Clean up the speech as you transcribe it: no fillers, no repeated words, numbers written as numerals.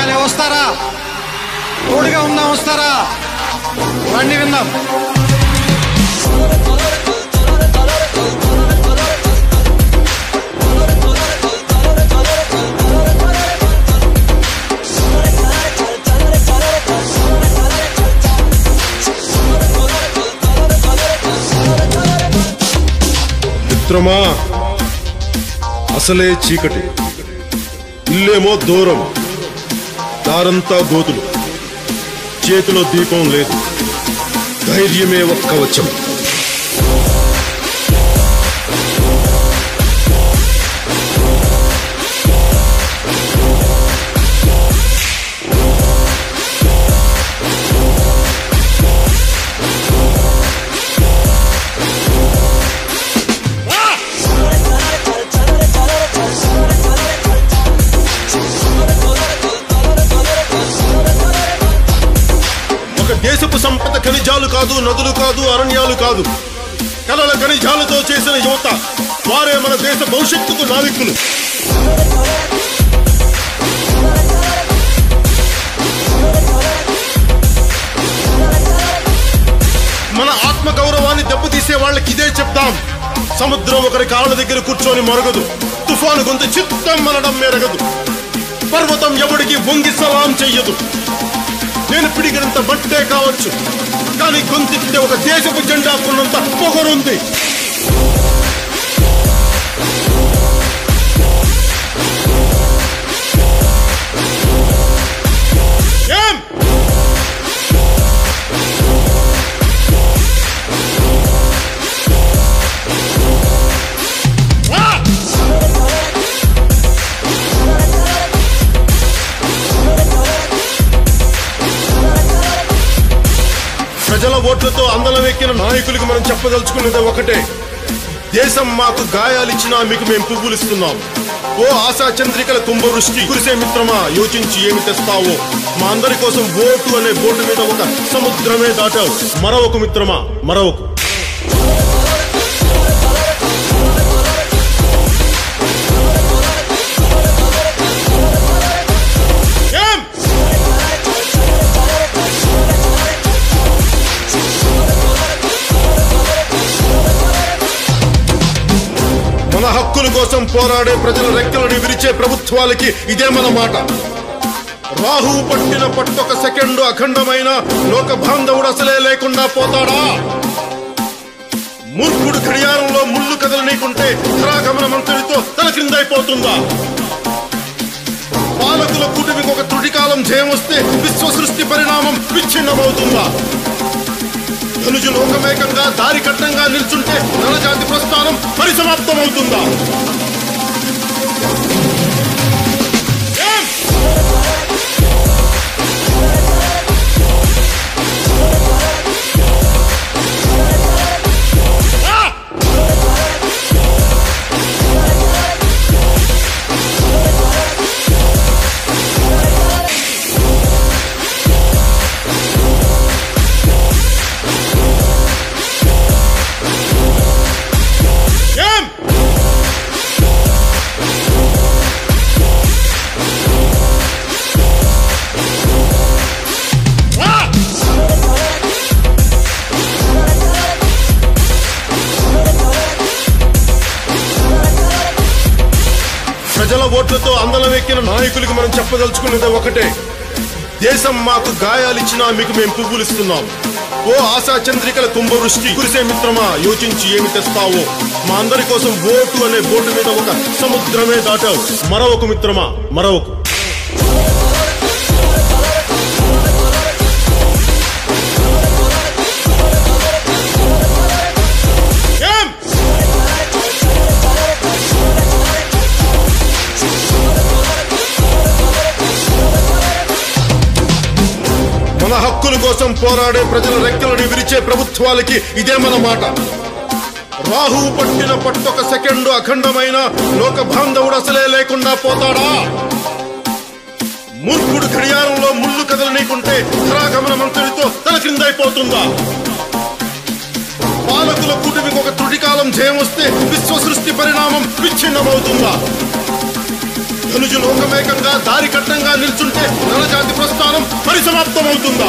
భలే వస్తారా? తోడుగా ఉందాం, వస్తారా? రండి విందాం. మిత్రమా, అసలే చీకటి, ఇల్లేమో దూరం, దారంతా గోతులు, చేతిలో దీపం లేదు, ధైర్యమే ఒక్క కవచం. దేశపు సంపద ఖనిజాలు కాదు, నదులు కాదు, అరణ్యాలు కాదు, కలల ఖనిజాలతో చేసిన యువత, వారే మన దేశ భవిష్యత్తుకు నావికులు. మన ఆత్మ గౌరవాన్ని దెబ్బతీసే వాళ్ళకి ఇదే చెప్తాం. సముద్రం ఒకరి కాళ్ళ దగ్గర కూర్చొని మరగదు, తుఫాను గొంతు చిత్తం మనడం మెరగదు, పర్వతం ఎవడికి వంగి సలాం చెయ్యదు. నేను పిడిగినంత బట్టే కావచ్చు, కానీ గొంతెత్తే ఒక దేశపు జెండా కొన్నంత పొగరుంది. ప్రజల ఓట్లతో అందలం ఎక్కిన నాయకులకు మనం చెప్పదలుచుకున్నది ఒకటే: దేశం మాకు గాయాలిచ్చినా మీకు మేము పువ్వులిస్తున్నాం. ఓ ఆశా చంద్రికల కుంభవృష్టి కురిసే మిత్రమా, యోచించి ఏమి తెస్తావో. మా అందరి కోసం ఓటు అనే బోటు మీద ఒక సముద్రమే దాటావు. మరొక మిత్రమా, మరొక. మన హక్కుల కోసం పోరాడే ప్రజల రెక్కలని విరిచే ప్రభుత్వాలకి ఇదే మన మాట. రాహువు పట్టిన పట్టొక సెకండు అఖండమైన లోక బాంధవుడు అసలే లేకుండా పోతాడా? మూర్ఖుడు గడియారంలో ముళ్ళు కదలనీకుంటే ధరాగమన మంత్రితో తల క్రిందైపోతుందా? పాలకుల కూటమికి ఒక త్రుటికాలం జయం వస్తే విశ్వ సృష్టి పరిణామం విచ్ఛిన్నమవుతుందా? ధనుజు లోకమేకంగా దారి కట్టంగా నిల్చుంటే నరజాతి ప్రస్థానం పరిసమాప్తమవుతుందా? ప్రజల ఓట్లతో అందలం ఎక్కిన నాయకులకు మనం చెప్పదలుచుకున్నది ఒకటే: దేశం మాకు గాయాలిచ్చినా మీకు మేము పువ్వులిస్తున్నాం. ఓ ఆశా చంద్రికల కుంభవృష్టి కురిసే మిత్రమా, యోచించి ఏమి తెస్తావో. మా అందరి కోసం ఓటు అనే బోటు మీద ఒక సముద్రమే దాటావు. మరొక మిత్రమా, మరొక. మన హక్కుల కోసం పోరాడే ప్రజల రెక్కలని విరిచే ప్రభుత్వాలకి ఇదే మన మాట. రాహువు పట్టిన పట్టొక సెకండు అఖండమైన లోక బాంధవుడు అసలే లేకుండా పోతాడా? మూర్ఖుడు గడియారంలో ముళ్ళు కదలనీకుంటే ధరాగమన మంత్రితో తల క్రిందైపోతుందా? పాలకుల కూటమికి ఒక త్రుటికాలం జయం వస్తే విశ్వ సృష్టి పరిణామం విచ్ఛిన్నమవుతుందా? ధనుజు లోకమేకంగా దారి కట్టంగా నిల్చుంటే నరజాతి ప్రస్థానం పరిసమాప్తమవుతుందా?